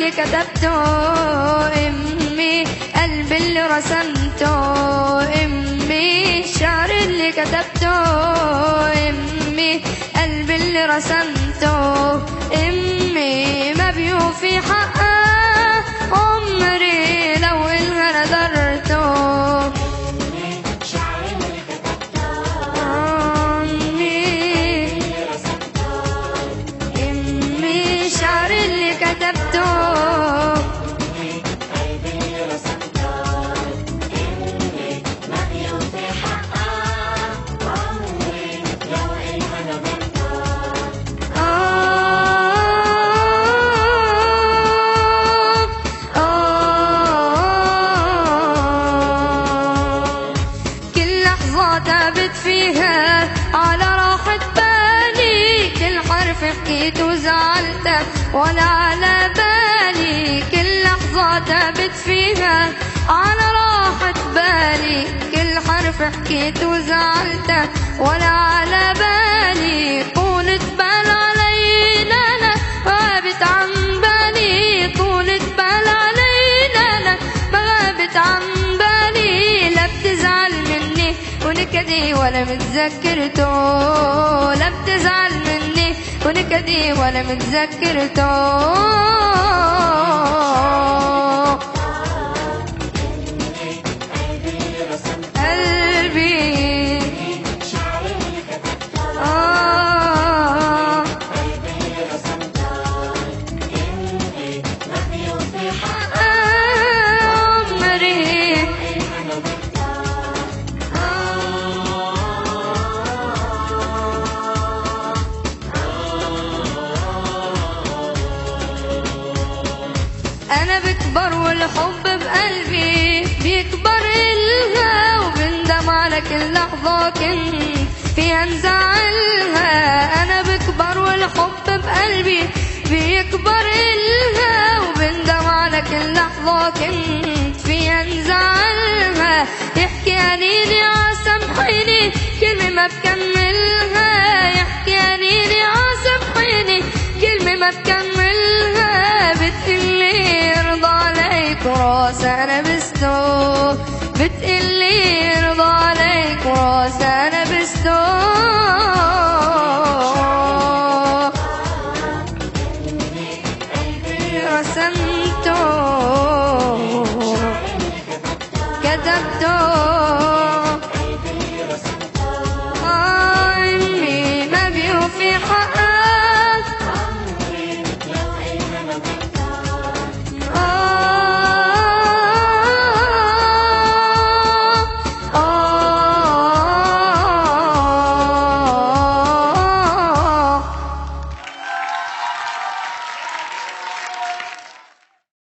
اللي كتبته امي، قلبي اللي رسمته امي، الشعر اللي كتبته امي، قلبي اللي رسمته امي، ما بيوفي حقها عمري لو إلها نذرته. شعر اللي كتبته امي امي، شعر اللي كتبته قلبي اللي رسمته امي، ما بيوفي حقها عمري لو إلها نذرته. كل لحظة تابت فيها على راحة بالي، كل حرف حكيت وزعلت ولا على بالي، كل لحظة تابت فيها على راحة بالي، كل حرف حكيت وزعلت ولا على بالي، طولة بال علينا أنا غابت عن بالي، طولة بال علينا أنا غابت عن بالي، لا بتزعل مني ونكدي ولا متذكرته، لا بتزعل مني ونكدي ولا متذكرته. قلبي اللي رسمته قلبي شعر اللي كتبته قلبي اللي رسمته امي، ما بيوفي حقها عمري إلها نذرته. أنا بكبر والحب بقلبي بيكبر إلها، وبندم على كل لحظة كنت فيها نزعلها، أنا بكبر والحب بقلبي بيكبر إلها، وبندم على كل لحظة كنت فيها نزعلها، يحكي أنيني عسامحيني كلمة ما بكملها، يحكي أنيني عسامحيني كلمة ما بكملها، بتقلي رضا عليك وراس أنا بستو، بتقلي رضا عليك وراس أنا